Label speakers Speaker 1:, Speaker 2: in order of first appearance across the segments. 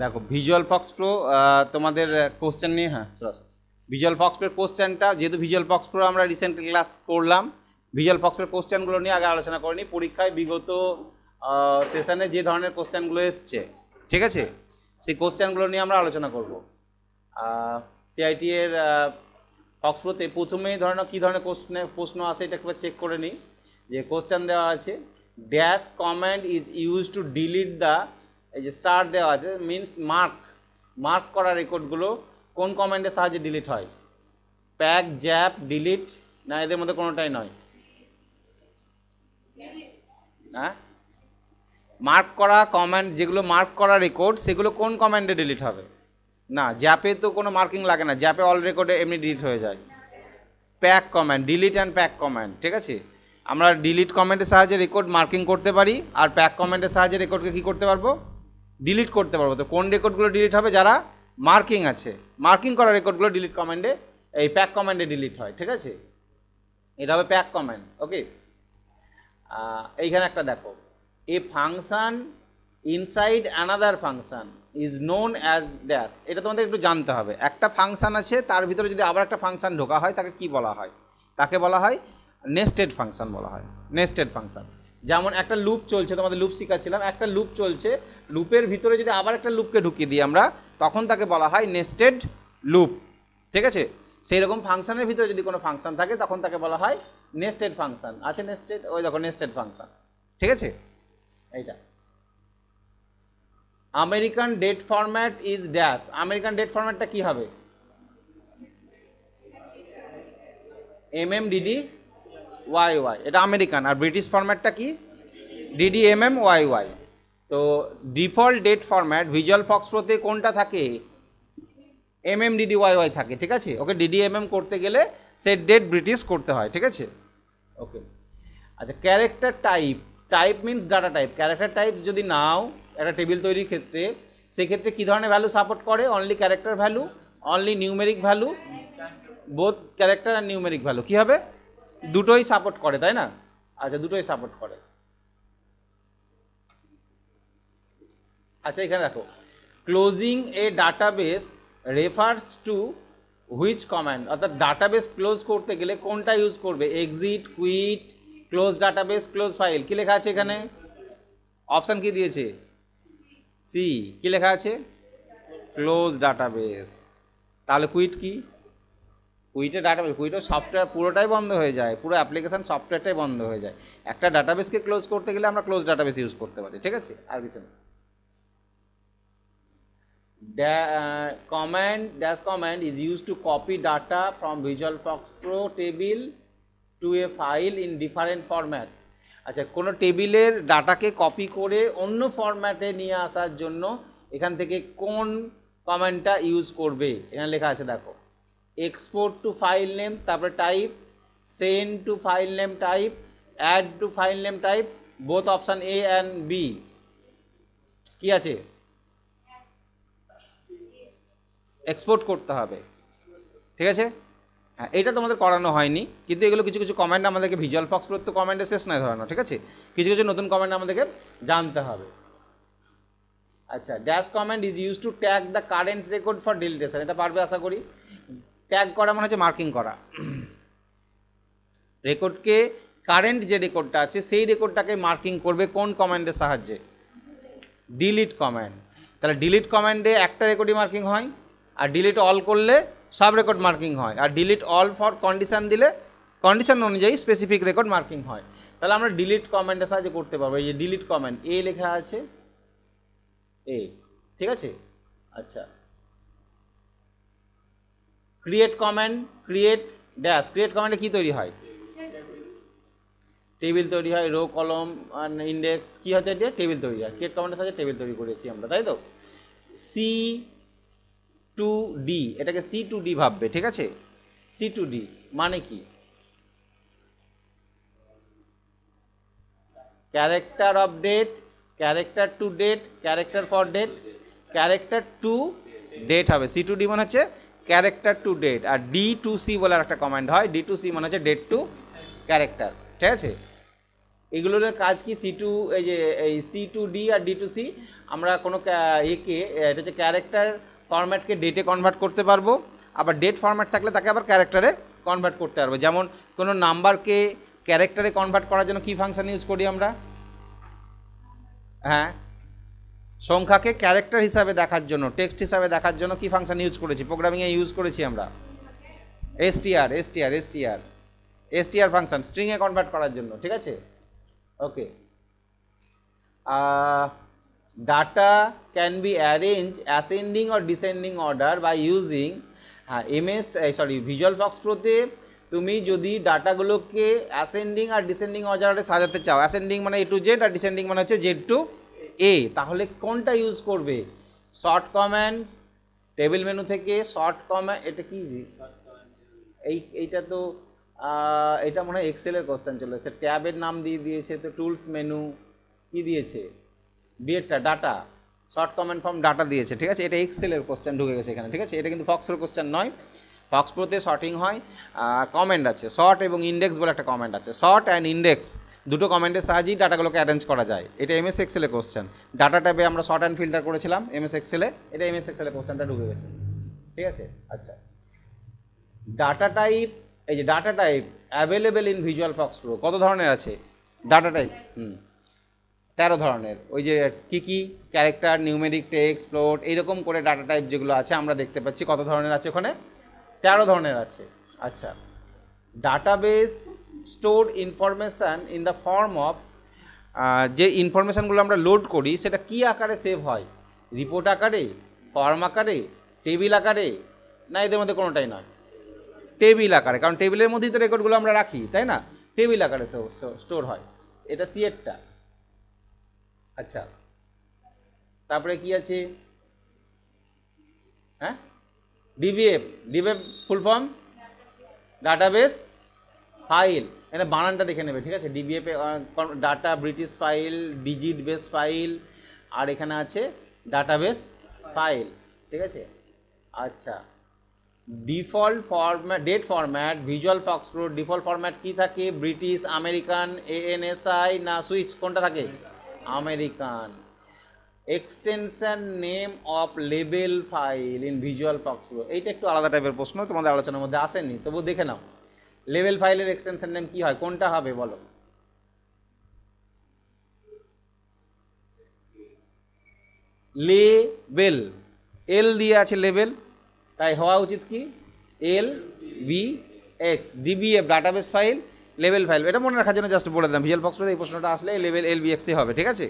Speaker 1: দেখো visual Fox pro তোমাদের question নিয়ে, হ্যাঁ ভিজুয়াল ফক্স প্রোর কোশ্চেনটা, যেহেতু ভিজুয়াল ফক্স প্রো আমরা রিসেন্ট ক্লাস করলাম, ভিজুয়াল ফক্স প্রোর কোশ্চেনগুলো নিয়ে আগে আলোচনা করিনি। পরীক্ষায় বিগত সেশনে যে ধরনের কোশ্চেনগুলো এসছে, ঠিক আছে, সেই কোশ্চেনগুলো নিয়ে আমরা আলোচনা করব। সিআইটি এর ফক্স প্রোতে প্রথমেই ধরে নাও কী ধরনের প্রশ্ন আসে এটা একবার চেক করে নিই। যে কোশ্চেন দেওয়া আছে, dash command is use to delete the, এই যে স্টার দেওয়া আছে, মিনস মার্ক করা রেকর্ডগুলো কোন কমান্ডের সাহায্যে ডিলিট হয়? প্যাক, জ্যাপ, ডিলিট, না এদের মধ্যে কোনোটাই নয়? হ্যাঁ, মার্ক করা কমান্ড, যেগুলো মার্ক করা রেকর্ড সেগুলো কোন কমান্ডে ডিলিট হবে? না, জ্যাপে তো কোনো মার্কিং লাগে না, জ্যাপে অল রেকর্ডে এমনি ডিলিট হয়ে যায়। Pack command, delete and pack command, ঠিক আছে। আমরা ডিলিট কমান্ডের সাহায্যে রেকর্ড মার্কিং করতে পারি, আর প্যাক কমান্ডের সাহায্যে রেকর্ডকে কী করতে পারবো? ডিলিট করতে পারবো। তো কোন রেকর্ডগুলো ডিলিট হবে? যারা মার্কিং আছে, মার্কিং করা রেকর্ডগুলো ডিলিট কমান্ডে, এই প্যাক কমান্ডে ডিলিট হয়, ঠিক আছে। এটা হবে প্যাক কমান্ড। ওকে, এইখানে একটা দেখো, a function inside another function is known as dash. এটা তোমাদের একটু জানতে হবে। একটা ফাংশন আছে, তার ভিতরে যদি আবার একটা ফাংশন ঢোকা হয় তাকে কি বলা হয়? তাকে বলা হয় নেস্টেড ফাংশন বলা হয়, নেস্টেড ফাংশন। যেমন একটা লুপ চলছে, তোমাদের লুপ শিখাচ্ছিলাম, একটা লুপ চলছে, লুপের ভিতরে যদি আবার একটা লুপকে ঢুকিয়ে দিই আমরা, তখন তাকে বলা হয় নেস্টেড লুপ, ঠিক আছে। সেই রকম ফাংশনের ভিতরে যদি কোনো ফাংশন থাকে তখন তাকে বলা হয় নেস্টেড ফাংশন। আছে নেস্টেড, ওই দেখো নেস্টেড ফাংশন, ঠিক আছে। এইটা American date format is dash. American date ফরম্যাটটা কি হবে? MMDD YY, এটা আমেরিকান। আর ব্রিটিশ ফরম্যাটটা কি? DDMM YY। তো default date format Visual Fox প্রোতে কোনটা থাকে? MMDD YY থাকে, ঠিক আছে। ওকে, DDMM করতে গেলে সে ডেট ব্রিটিশ করতে হয়, ঠিক আছে। ওকে, আচ্ছা, character type, type means data type. Character type যদি নাও একটা টেবিল তৈরির ক্ষেত্রে, সেক্ষেত্রে কী ধরনের ভ্যালু সাপোর্ট করে? Only character value, only numeric value, both character আর নিউমেরিক ভ্যালু। কী হবে? দুটোই সাপোর্ট করে, তাই না? আচ্ছা, দুটোই সাপোর্ট করে। আচ্ছা, এখানে দেখো, closing a database refers to which command. অর্থাৎ ডাটাবেস ক্লোজ করতে গেলে কোনটা ইউজ করবে? Exit, quit, close database, close file. কী লেখা আছে এখানে? অপশান কি দিয়েছে? সি। কী লেখা আছে? Close database. তাহলে কুইট কি? কুইটে ডাটাবেস, কুইটে সফটওয়্যার পুরোটাই বন্ধ হয়ে যায়, পুরো অ্যাপ্লিকেশান সফটওয়্যারটাই বন্ধ হয়ে যায়। একটা ডাটাবেসকে ক্লোজ করতে গেলে আমরা ক্লোজ ডাটাবেস ইউজ করতে পারি, ঠিক আছে। আর কিছু না। Dash command is used to copy data from Visual Fox Pro table to a file in different format. আচ্ছা, কোনো টেবিলের ডাটাকে কপি করে অন্য ফরম্যাটে নিয়ে আসার জন্য এখান থেকে কোন কমান্ডটা ইউজ করবে? এখানে লেখা আছে দেখো, এক্সপোর্ট টু ফাইল নেম, তারপরে type, send to file name type, add to file name type, both option A and B। কি আছে? এক্সপোর্ট করতে হবে, ঠিক আছে। হ্যাঁ, এটা তোমাদের করানো হয়নি, কিন্তু এগুলো কিছু কিছু কমান্ড আমাদেরকে ভিজুয়াল ফক্স প্রো তো কমান্ডে শেষ নয় ধরানো, ঠিক আছে। কিছু কিছু নতুন কমান্ড আমাদেরকে জানতে হবে। আচ্ছা, dash command is use to tag the current record for ডিলিটেশন। এটা পারবে আশা করি। ট্যাগ করা মানে হচ্ছে মার্কিং করা। রেকর্ডকে, কারেন্ট যে রেকর্ডটা আছে সেই রেকর্ডটাকে মার্কিং করবে কোন কমান্ডের সাহায্যে? Delete command. তাহলে ডিলিট কমান্ডে একটা রেকর্ডই মার্কিং হয়, আর ডিলিট অল করলে সব রেকর্ড মার্কিং হয়, আর ডিলিট অল ফর কন্ডিশান দিলে কন্ডিশন অনুযায়ী স্পেসিফিক রেকর্ড মার্কিং হয়। তাহলে আমরা ডিলিট কমান্ডের সাহায্যে করতে পারবো। এই যে ডিলিট কমান্ড, এ লেখা আছে, এ, ঠিক আছে। আচ্ছা, create command, create dash. Create কমান্ডে কী তৈরি হয়? টেবিল তৈরি হয়, রো, কলম, ইন্ডেক্স, কী হতে দিয়ে টেবিল তৈরি হয়। ক্রিয়েট কমান্ডের সাহায্যে টেবিল তৈরি করেছি আমরা, তাই তো। C2D, এটাকে C2D ভাববে, ঠিক আছে। C2D মানে কি? Character of date, character to date, character for date, character to date হবে। C2D মানে হচ্ছে character to date. R D2C বলে একটা কমান্ড হয়, D2C মানে হচ্ছে ডেট টু ক্যারেক্টার, ঠিক আছে। এগুলোর কাজ কি C2 এই যে এই C2D আর D2C আমরা কোনো একে এটা হচ্ছে ক্যারেক্টার ফরম্যাটকে ডেটে কনভার্ট করতে পারবো, আবার ডেট ফরম্যাট থাকলে তাকে আবার ক্যারেক্টারে কনভার্ট করতে পারবো। যেমন কোনো নাম্বারকে ক্যারেক্টারে কনভার্ট করার জন্য কী ফাংশন ইউজ করি আমরা? হ্যাঁ, সংখ্যাকে ক্যারেক্টার হিসাবে দেখার জন্য, টেক্সট হিসাবে দেখার জন্য কী ফাংশন ইউজ করেছি? প্রোগ্রামিংয়ে ইউজ করেছি আমরা str ফাংশন, স্ট্রিংয়ে কনভার্ট করার জন্য, ঠিক আছে? Okay, data can be arrange ascending or descending order by using Visual Fox প্রোতে তুমি যদি ডাটাগুলোকে অ্যাসেন্ডিং আর ডিসেন্ডিং অর্ডারে সাজাতে চাও, অ্যাসেন্ডিং মানে A to Z আর ডিসেন্ডিং মানে হচ্ছে Z to A, তাহলে কোনটা ইউজ করবে? শর্ট কমান্ড, টেবিল মেনু থেকে শর্ট কমান্ড, এটা কি এইটা তো এটা মনে হয় এক্সেলের কোশ্চেন চলে এসেছে, ট্যাবের নাম দিয়ে দিয়েছে তো, টুলস মেনু কি দিয়েছে, বিয়েরটা data, sort command form data দিয়েছে, ঠিক আছে? এটা এক্সেলের কোশ্চেন ঢুকে গেছে এখানে, ঠিক আছে? এটা কিন্তু ফক্স প্রো কোশ্চেন নয়। ফক্স প্রোতে শর্টিং হয়, কমেন্ট আছে, শর্ট এবং ইন্ডেক্স বলে একটা কমেন্ট আছে, শর্ট অ্যান্ড ইন্ডেক্স দুটো কমেন্টের সাহায্যেই ডাটাগুলোকে অ্যারেঞ্জ করা যায়। এটা MS এক্সেলের কোশ্চেন, ডাটা ট্যাবে আমরা শর্ট অ্যান্ড ফিল্টার করেছিলাম MS এক্সেলে, এটা MS এক্সেলের কোশ্চেনটা ঢুকে গেছে, ঠিক আছে? আচ্ছা, ডাটা টাইপ, এই যে data type available in Visual FoxPro কত ধরনের আছে ডাটা টাইপ? 13 ধরনের। ওই যে কি ক্যারেক্টার, নিউমেরিক, টেক্সট, ফ্লোট, এইরকম করে ডাটা টাইপ যেগুলো আছে আমরা দেখতে পাচ্ছি কত ধরনের আছে ওখানে? 13 ধরনের আছে। আচ্ছা, database store information in the form of, যে ইনফরমেশানগুলো আমরা লোড করি সেটা কি আকারে সেভ হয়? রিপোর্ট আকারে, ফর্ম আকারে, টেবিল আকারে, না এদের মধ্যে কোনোটাই নয়? টেবিল আকারে, কারণ টেবিলের মধ্যেই তো রেকর্ডগুলো আমরা রাখি, তাই না? টেবিল আকারে স্টোর হয়, এটা সিএরটা। আচ্ছা, তারপরে কি আছে? হ্যাঁ, DBF full form database file, এটা বানানটা দেখে নেবে, ঠিক আছে? DBF data British file, digit base file, আর এখানে আছে ডাটাবেস ফাইল, ঠিক আছে? আচ্ছা, default format, date format Visual FoxPro default format কি থাকে? ব্রিটিশ, আমেরিকান, ANSI না সুইচ, কোনটা থাকে? American. Extension name of label file in Visual FoxPro, এইটা একটু আলাদা টাইপের প্রশ্ন, তোমাদের আলোচনার মধ্যে আসেনি, তবু দেখে নাও। লেবেল ফাইলের এক্সটেনশন নেম কি হয়? কোনটা হবে বলো? লেবেল, এল দিয়ে আছে লেবেল, তাই হওয়া উচিত কি? LBX। DBF database file, level file, এটা মনে রাখার জন্য জাস্ট বলে দিলাম। ভিজুয়াল ফক্স প্রোতে এই প্রশ্নটা আসলে লেভেল LBX হবে, ঠিক আছে?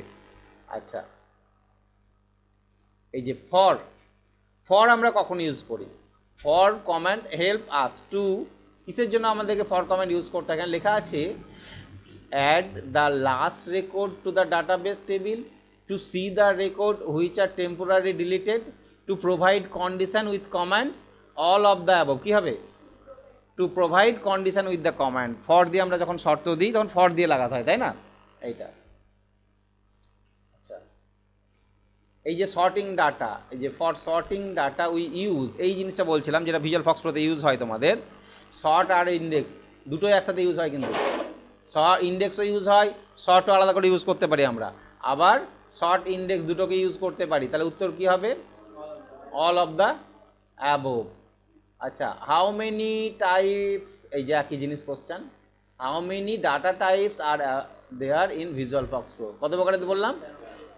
Speaker 1: আচ্ছা, এই যে ফর আমরা কখন ইউজ করি? For command help us to, কিসের জন্য আমাদেরকে ফর কমান্ড ইউজ করতে হয়? এখানে লেখা আছে add the last record to the database table, to see the record which are temporary deleted, to provide condition with command, all of the above. কী হবে? To provide condition with the command. For দিয়ে আমরা যখন শর্ত দিই তখন for দিয়ে লাগাতে হয়, তাই না? এইটা। আচ্ছা, এই যে শর্টিং ডাটা, এই যে for sorting data we use, এই জিনিসটা বলছিলাম যেটা ভিজুয়াল ফক্স প্রোতে ইউজ হয় তোমাদের। শর্ট আর ইন্ডেক্স দুটোই একসাথে ইউজ হয়, কিন্তু ইন্ডেক্সও ইউজ হয়, শর্টও আলাদা করে ইউজ করতে পারি আমরা, আবার শর্ট ইন্ডেক্স দুটোকে ইউজ করতে পারি। তাহলে উত্তর কী হবে? All of the above. আচ্ছা, হাউ মেনি টাইপস, এই যে একই জিনিস question, how many data types are there in Visual FoxPro? কত প্রকারের বললাম?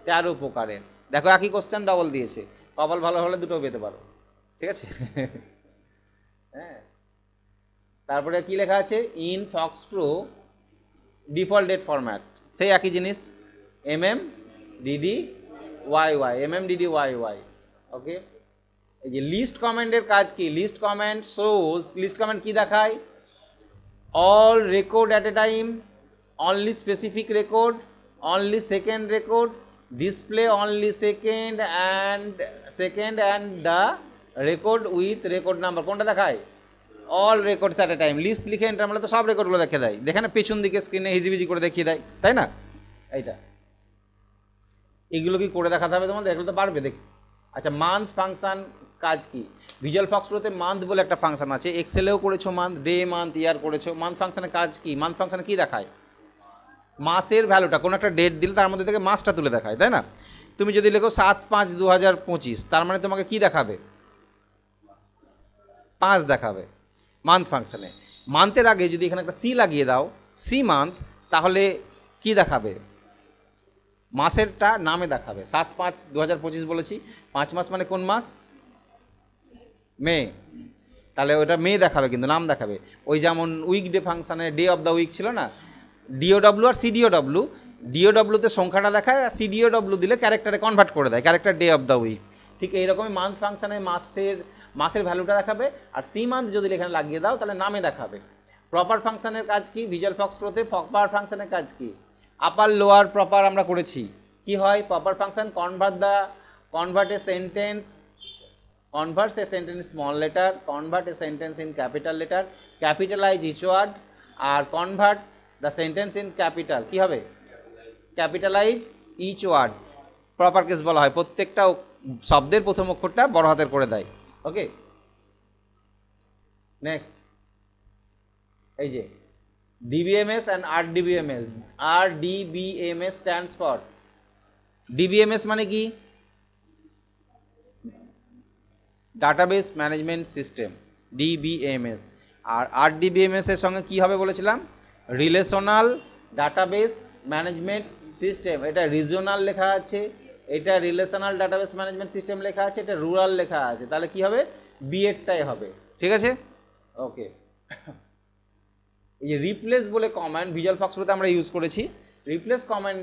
Speaker 1: 13 প্রকারের। দেখো একই কোশ্চেন ডবল দিয়েছে, কপাল ভালো হলে দুটো পেতে পারো, ঠিক আছে? হ্যাঁ, তারপরে কি লেখা আছে? In FoxPro default date format, সেই একই জিনিস, MMDDYY। ওকে, এই যে লিস্ট কমেন্টের কাজ কি? List comment shows, list comment কি দেখায়? All record at a time, only specific record, only second record, display only second and the record with record number. কোনটা দেখায়? All records at a time. List লিখে enter মারলে তো সব রেকর্ডগুলো দেখে দেয়, যেখানে পেছন দিকে স্ক্রিনে হিজিবিজি করে দেখিয়ে দেয়, তাই না? এইটা, এগুলো কি করে দেখাতে হবে তোমাদের? এগুলো তো পারবে দেখ। আচ্ছা, মান্থ ফাংশন কাজ কি? ভিজুয়াল ফক্স প্রোতে মান্থ বলে একটা ফাংশন আছে, এক্সেলেও করেছো মান্থ, ডে মান্থ, ইয়ার করেছো। মান্থ ফাংশনের কাজ কি? মান্থ ফাংশনে কি দেখায়? মাসের ভ্যালুটা কোনো একটা ডেট দিলে তার মধ্যে থেকে মাসটা তুলে দেখায়, তাই না? তুমি যদি লেখো 7/5/2025, তার মানে তোমাকে কি দেখাবে? 5 দেখাবে মান্থ ফাংশানে। মান্থের আগে যদি এখানে একটা সি লাগিয়ে দাও, সি মান্থ, তাহলে কি দেখাবে? মাসেরটা নামে দেখাবে। 7/5/2025 বলেছি, 5 মাস মানে কোন মাস? মে, তাহলে ওটা মে দেখাবে, কিন্তু নাম দেখাবে। ওই যেমন উইকডে ফাংশানে ডে অফ দ্য উইক ছিল না, ডিওডব্লিউ আর সিডিওডব্লিউ, ডিওডব্লিউতে সংখ্যাটা দেখায় আর সিডিওডব্লিউ দিলে ক্যারেক্টারে কনভার্ট করে দেয়, character day of the week. ঠিক এইরকমই মান্থ ফাংশানে মাসের ভ্যালুটা দেখাবে, আর সি মান্থ যদি এখানে লাগিয়ে দাও তাহলে নামে দেখাবে। প্রপার ফাংশানের কাজ কি? ভিজুয়াল ফক্স প্রোতে প্রপার ফাংশানের কাজ কি? আপার লোয়ার প্রপার আমরা করেছি। কি হয় proper function? convert a sentence, converts a sentence in small letter, convert a sentence in capital letter, capitalize each word, আর convert the sentence in capital। কি হবে? Capitalize each word. Proper case বলা হয়, প্রত্যেকটা শব্দের প্রথম অক্ষরটা বড় হাতের করে দেয়। ওকে, নেক্সট এই যে DBMS and RDBMS. RDBMS stands for, DBMS মানে কি? Database management system, DBMS. আর আরডিবিএমএস এর সঙ্গে কি হবে বলেছিলাম? Relational database management system. এটা রিজিওনাল লেখা আছে, এটা রিলেশনাল ডাটাবেস ম্যানেজমেন্ট সিস্টেম লেখা আছে, এটা রুরাল লেখা আছে, তাহলে কি হবে? বিএডটাই হবে। ঠিক আছে, ওকে। এই যে রিপ্লেস বলে কমান্ড ভিজুয়াল ফক্স প্রোতে আমরা ইউজ করেছি। Replace command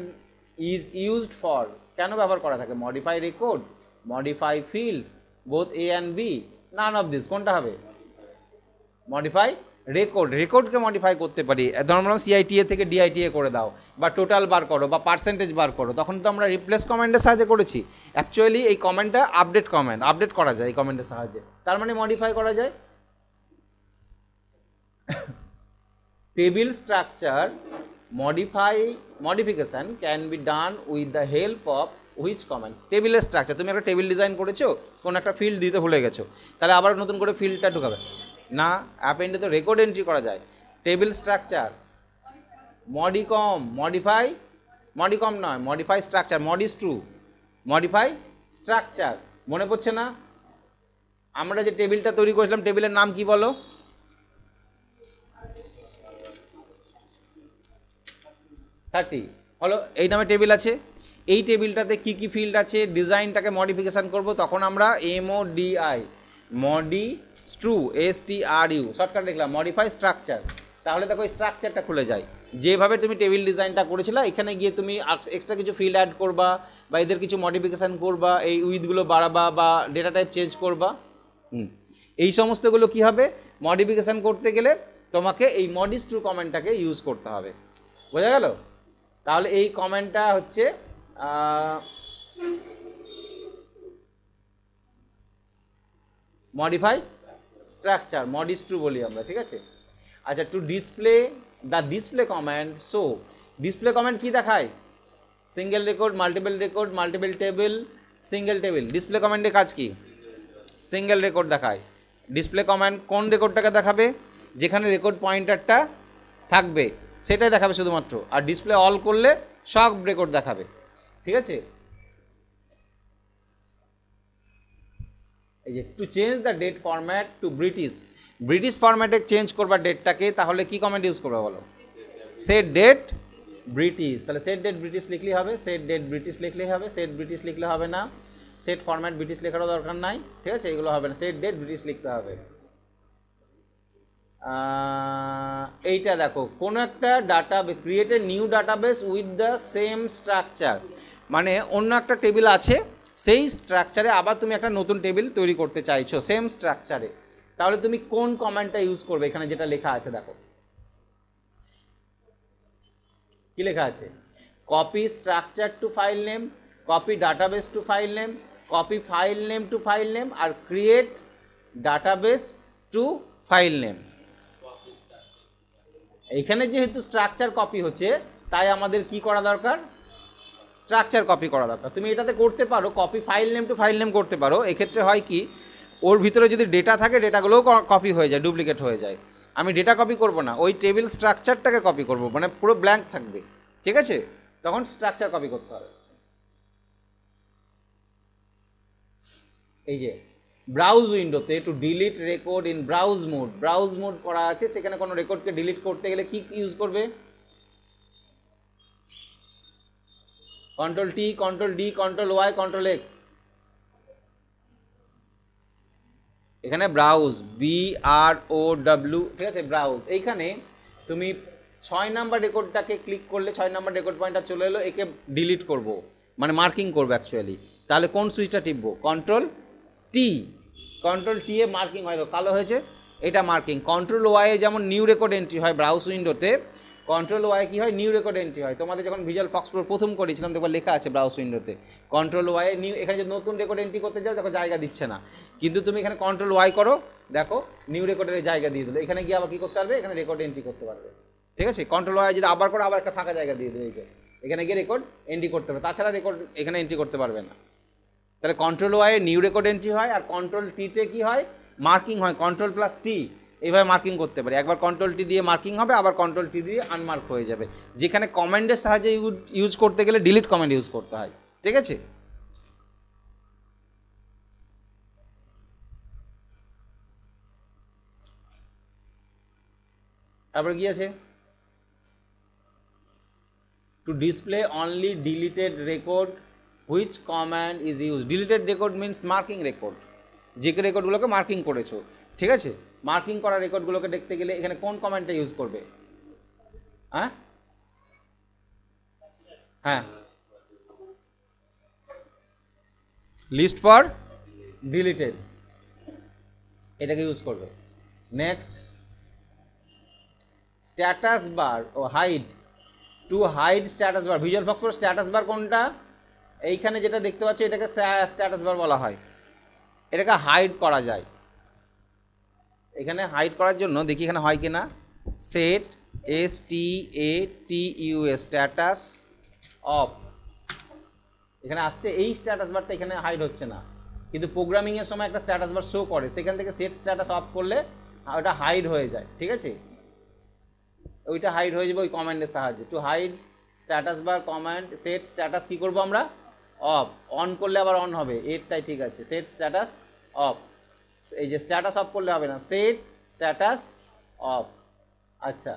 Speaker 1: is used for, কেন ব্যবহার করা থাকে? Modify record, modify field, both A and B, none of this. কোনটা হবে? Modify record. রেকর্ডকে মডিফাই করতে পারি। ধরুন আমরা সিআইটিএ থেকে ডিআইটিএ করে দাও, বা টোটাল বার করো, বা পার্সেন্টেজ বার করো, তখন তো আমরা রিপ্লেস কমান্ডের সাহায্যে করেছি। অ্যাকচুয়ালি এই কমান্ডটা আপডেট কমান্ড, আপডেট করা যায় এই কমান্ডের সাহায্যে, তার মানে মডিফাই করা যায়। Table structure modification can be done with the help of which command? টেবিলের স্ট্রাকচার, তুমি একটা টেবিল ডিজাইন করেছো, কোনো একটা ফিল্ড দিতে ভুলে গেছো, তাহলে আবার নতুন করে ফিল্ডটা ঢুকাবে না? অ্যাপেন্ডে তো রেকর্ড এন্ট্রি করা যায়। টেবিল স্ট্রাকচার মডিফাই নয়, মডিফাই স্ট্রাকচার, মডিফাই স্ট্রাকচার। মনে পড়ছে না? আমরা যে টেবিলটা তৈরি করেছিলাম, টেবিলের নাম কি বলো? হলো, এই নামে টেবিল আছে। এই টেবিলটাতে কি কি ফিল্ড আছে? ডিজাইনটাকে মডিফিকেশান করব, তখন আমরা মডিস্ট্রু STRU শর্টকাট লিখলাম, মডিফাই স্ট্রাকচার। তাহলে দেখো স্ট্রাকচারটা খুলে যায়। যেভাবে তুমি টেবিল ডিজাইনটা করেছিলে, এখানে গিয়ে তুমি এক্সট্রা কিছু ফিল্ড অ্যাড করবা, বা এদের কিছু মডিফিকেশান করবা, এই উইথগুলো বাড়াবা, বা ডেটা টাইপ চেঞ্জ করবা। এই সমস্তগুলো কি হবে? মডিফিকেশান করতে গেলে তোমাকে এই মডিস্ট্রু কমেন্টটাকে ইউজ করতে হবে। বোঝা গেল? তাহলে এই কমেন্টটা হচ্ছে মডিফাই স্ট্রাকচার, মডিস্ট্রু বলি আমরা। ঠিক আছে, আচ্ছা। To display the display command, so display command কি দেখায়? Single record, multiple table, single table. Display কমান্ডের কাজ কি? সিঙ্গেল রেকর্ড দেখায়। ডিসপ্লে কমান্ড কোন রেকর্ডটাকে দেখাবে? যেখানে রেকর্ড পয়েন্টারটা থাকবে সেটাই দেখাবে শুধুমাত্র, আর ডিসপ্লে অল করলে সব রেকর্ড দেখাবে। ঠিক আছে, এই যে to change the date format to British ফরম্যাটে চেঞ্জ করবা ডেটটাকে, তাহলে কি কমেন্ট ইউজ করবে বলো? Set date British. তাহলে সেট ডেট ব্রিটিশ লিখলেই হবে, সেট ডেট ব্রিটিশ লিখলেই হবে, সেট ব্রিটিশ লিখলে হবে না, সেট ফরম্যাট ব্রিটিশ লেখারও দরকার নাই। ঠিক আছে, এগুলো হবে না, সেট ডেট ব্রিটিশ লিখতে হবে। এইটা দেখো, কোনো একটা create a new database with the same structure, মানে অন্য একটা টেবিল আছে, সেই স্ট্রাকচারে আবার তুমি একটা নতুন টেবিল তৈরি করতে চাইছো সেম স্ট্রাকচারে, তাহলে তুমি কোন কমান্ডটা ইউজ করবে? এখানে যেটা লেখা আছে দেখো, কি লেখা আছে? Copy structure to file name, copy database to file name, copy file name to file name, আর create database to file name. এখানে যেহেতু স্ট্রাকচার কপি হচ্ছে, তাই আমাদের কি করা দরকার? স্ট্রাকচার কপি করা দরকার। তুমি এটাতে করতে পারো copy file name to file name করতে পারো। এক্ষেত্রে হয় কি, ওর ভিতরে যদি ডেটা থাকে, ডেটাগুলোও কপি হয়ে যায়, ডুপ্লিকেট হয়ে যায়। আমি ডেটা কপি করব না, ওই টেবিল স্ট্রাকচারটাকে কপি করব, মানে পুরো ব্ল্যাঙ্ক থাকবে। ঠিক আছে, তখন স্ট্রাকচার কপি করতে হবে। এই যে ব্রাউজ উইন্ডোতে two delete record in browse mode করা আছে, সেখানে কোনো রেকর্ডকে ডিলিট করতে গেলে কি ইউজ করবে? Control T, control D, control Y, control X. এখানে ব্রাউজ, BROW, ঠিক আছে, ব্রাউজ। এইখানে তুমি 6 নাম্বার রেকর্ডটাকে ক্লিক করলে 6 নাম্বার রেকর্ড পয়েন্টটা চলে এলো, একে ডিলিট করব, মানে মার্কিং করবো অ্যাকচুয়ালি। তাহলে কোন সুইচটা টিপবো? Control T. কন্ট্রোল টি এ মার্কিং হয়তো কালো হয়েছে, এটা মার্কিং। কন্ট্রোল ওয়াই যেমন নিউ রেকর্ড এন্ট্রি হয় ব্রাউজ উইন্ডোতে, কন্ট্রোল ওয়াই কি হয়? নিউ রেকর্ড এন্ট্রি হয়। তোমাদের যখন ভিজুয়াল ফক্স প্রো প্রথম করেছিলাম দেখবার লেখা আছে ব্রাউজ উইন্ডোতে কন্ট্রোল ওয়াই নিউ। এখানে যদি নতুন রেকর্ড এন্ট্রি করতে যাও দেখো জায়গা দিচ্ছে না, কিন্তু তুমি এখানে কন্ট্রোল ওয়াই করো, দেখো নিউ রেকর্ডের জায়গা দিয়ে দিলো। এখানে গিয়ে আবার কী করতে পারবে? এখানে রেকর্ড এন্ট্রি করতে পারবে, ঠিক আছে। কন্ট্রোল ওয়াই যদি আবার করো, আবার একটা ফাঁকা জায়গা দিয়ে দেবে, এই যে এখানে গিয়ে রেকর্ড এন্ট্রি করতে হবে, তাছাড়া রেকর্ড এখানে এন্ট্রি করতে পারবে না। তাহলে control Y new record entry হয়, আর কন্ট্রোল টিতে কি হয়? মার্কিং হয়। কন্ট্রোল প্লাস টি এইভাবে মার্কিং করতে পারি। একবার কন্ট্রোল টি দিয়ে মার্কিং হবে, আবার কন্ট্রোল টি দিয়ে আনমার্ক হয়ে যাবে। যেখানে কমান্ডের সাহায্যে ইউজ করতে গেলে ডিলিট কমান্ড ইউজ করতে হয়, ঠিক আছে। তারপরে কি আছে? To display only deleted record which command is use. Deleted record means marking record, যে রেকর্ডগুলোকে মার্কিং করেছো, ঠিক আছে। মার্কিং করা রেকর্ডগুলোকে দেখতে গেলে এখানে কোন কমান্ডটা ইউজ করবে? হ্যাঁ হ্যাঁ, লিস্ট ফর ডিলিটেড, এটাকে ইউজ করবে। নেক্সট, স্ট্যাটাস বার ও hide, to hide status bar. Visual FoxPro status bar কোনটা? এইখানে যেটা দেখতে পাচ্ছ এটাকে স্ট্যাটাস বার বলা হয়, এটাকে হাইড করা যায়। এখানে হাইড করার জন্য দেখি এখানে হয় কি না। সেট STATUS স্ট্যাটাস অফ, এখানে আসছে এই স্ট্যাটাস বারটা এখানে হাইড হচ্ছে না, কিন্তু প্রোগ্রামিংয়ের সময় একটা স্ট্যাটাস বার শো করে, সেখান থেকে সেট স্ট্যাটাস অফ করলে ওটা হাইড হয়ে যায়, ঠিক আছে। ওইটা হাইড হয়ে যাবে ওই কমান্ডের সাহায্যে। To hide status bar command set status কী করবো আমরা? অফ। অন করলে আবার অন হবে, এরটাই ঠিক আছে। সেট স্ট্যাটাস অফ, এই যে স্ট্যাটাস অফ করলে হবে না, সেট স্ট্যাটাস অফ। আচ্ছা,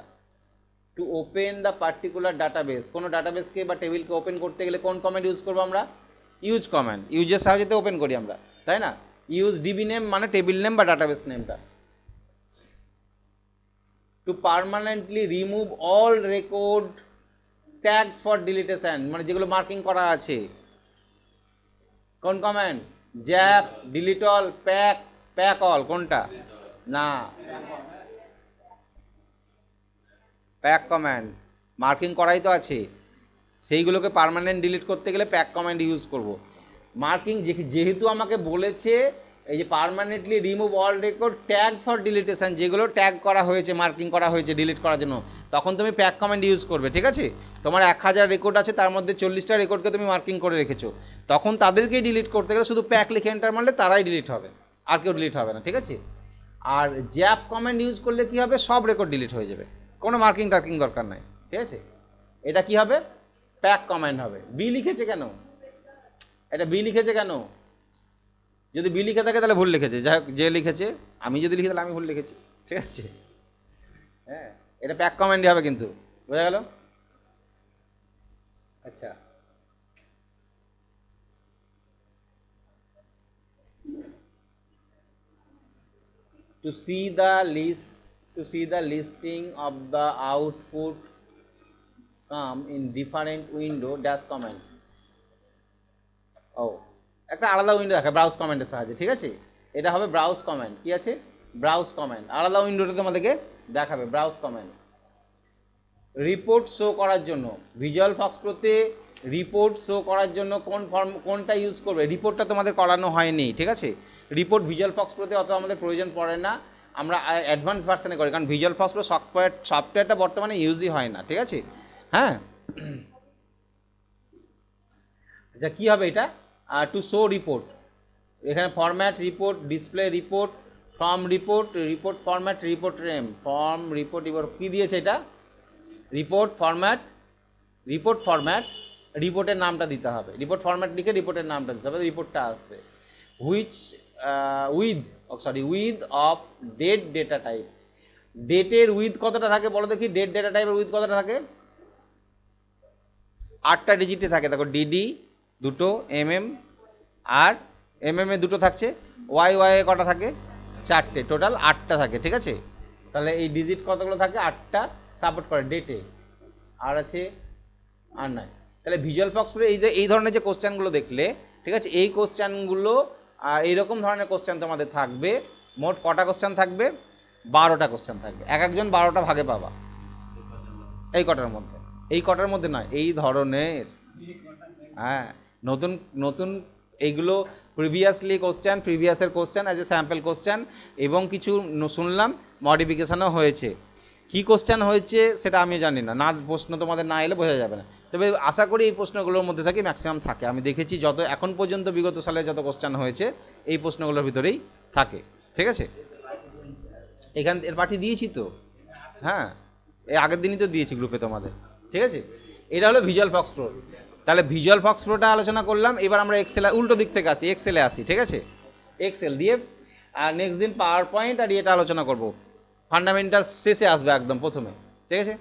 Speaker 1: to open the particular database, কোনো ডাটাবেসকে বা টেবিলকে ওপেন করতে গেলে কোন কমান্ড ইউজ করবো আমরা? Use command. ইউজের সাহায্যে ওপেন করি আমরা, তাই না। ইউজ DB নেম মানে টেবিল নেম বা ডাটাবেস নেমটা। To permanently remove all record tags for deletion, মানে যেগুলো মার্কিং করা আছে, কোন কমান্ড? Zap, delete all, pack all, কোনটা? না, প্যাক কমান্ড মার্কিং করাই তো আছে, সেইগুলোকে পার্মানেন্ট ডিলিট করতে গেলে প্যাক কমান্ড ইউজ করব। মার্কিং যেহেতু আমাকে বলেছে এই যে permanently remove all record tag for ডিলিটেশন, যেগুলো ট্যাগ করা হয়েছে মার্কিং করা হয়েছে ডিলিট করার জন্য, তখন তুমি প্যাক কমান্ড ইউজ করবে, ঠিক আছে। তোমার 1000 রেকর্ড আছে, তার মধ্যে 40টা রেকর্ডকে তুমি মার্কিং করে রেখেছো, তখন তাদেরকেই ডিলিট করতে গেলে শুধু প্যাক লিখে এন্টার মারলে তারাই ডিলিট হবে, আর কেউ ডিলিট হবে না, ঠিক আছে। আর জ্যাপ কমান্ড ইউজ করলে কি হবে? সব রেকর্ড ডিলিট হয়ে যাবে, কোনো মার্কিং টার্কিং দরকার নাই, ঠিক আছে। এটা কি হবে? প্যাক কমান্ড হবে। বি লিখেছে কেন? এটা বি লিখেছে কেন? যদি বি লিখে থাকে তাহলে ভুল লিখেছে, যাই হোক যে লিখেছে, আমি যদি লিখে তাহলে আমি ভুল লিখেছি, ঠিক আছে। হ্যাঁ, এটা প্যাক কমান্ডই হবে কিন্তু, বোঝা গেল? আচ্ছা, to see the listing of the output come in different window dash command. ও, একটা আলাদা উইন্ডো দেখা ব্রাউজ কমান্ডের সাহায্যে, ঠিক আছে। এটা হবে ব্রাউজ কমান্ড। কি আছে? ব্রাউজ কমান্ড, আলাদা উইন্ডোটা তোমাদেরকে দেখাবে ব্রাউজ কমান্ড। রিপোর্ট শো করার জন্য ভিজুয়াল ফক্স প্রোতে রিপোর্ট শো করার জন্য কোনটা ইউজ করবে? রিপোর্টটা তোমাদের করানো হয়নি, ঠিক আছে। রিপোর্ট ভিজুয়াল ফক্স প্রোতে অত আমাদের প্রয়োজন পড়ে না, আমরা অ্যাডভান্স ভার্সনে করি, কারণ ভিজুয়াল ফক্স প্রো সফটওয়্যারটা বর্তমানে ইউজই হয় না, ঠিক আছে। হ্যাঁ, আচ্ছা কী হবে এটা? টু শো রিপোর্ট, এখানে format report, display report, form report, report format, report name, form report কী দিয়েছে এটা? রিপোর্ট ফরম্যাট রিপোর্ট ফরম্যাট, রিপোর্টের নামটা দিতে হবে, রিপোর্ট ফরম্যাট লিখে রিপোর্টের নামটা দিতে হবে, রিপোর্টটা আসবে। Width of date data type, ডেটের উইথ কতটা থাকে বলো দেখি, ডেট ডেটা টাইপের উইথ কতটা থাকে, 8টা ডিজিটে থাকে। দেখো ডিডি দুটো, আর এ দুটো থাকছে, ওয়াই এ কটা থাকে, 4টে, টোটাল 8টা থাকে, ঠিক আছে। তাহলে এই ডিজিট কতগুলো থাকে, 8টা সাপোর্ট করে ডেটে, আর আছে আর নাই। তাহলে ভিজুয়াল ফক্স প্রো এই ধরনের যে কোশ্চেনগুলো দেখলে, ঠিক আছে, এই কোশ্চেনগুলো এইরকম ধরনের কোশ্চেন তোমাদের থাকবে। মোট কটা কোশ্চেন থাকবে, 12টা কোশ্চেন থাকবে, একজন 12টা ভাগে পাবা এই কটার মধ্যে নয়, এই ধরনের। হ্যাঁ, নতুন নতুন এইগুলো প্রিভিয়াসের question as a sample question, এবং কিছু শুনলাম মডিফিকেশানও হয়েছে। কি কোশ্চেন হয়েছে সেটা আমি জানি না, প্রশ্ন তোমাদের না এলে বোঝা যাবে না। তবে আশা করি এই প্রশ্নগুলোর মধ্যে থেকে ম্যাক্সিমাম থাকে। আমি দেখেছি যত এখন পর্যন্ত বিগত সালে যত কোশ্চেন হয়েছে এই প্রশ্নগুলোর ভিতরেই থাকে, ঠিক আছে। এর পাঠিয়ে দিয়েছি তো, হ্যাঁ, এই আগের দিনই তো দিয়েছি গ্রুপে তোমাদের, ঠিক আছে। এটা হলো ভিজুয়াল ফক্স প্রো। তাহলে ভিজুয়াল ফক্স প্রোটা আলোচনা করলাম। এবার আমরা এক্সেল উল্টো দিক থেকে আসি, এক্সেলে আসি, ঠিক আছে। এক্সেল দিয়ে আর নেক্সট দিন পাওয়ার পয়েন্ট আর এটা আলোচনা করব। ফান্ডামেন্টাল শেষে আসবে একদম প্রথমে, ঠিক আছে।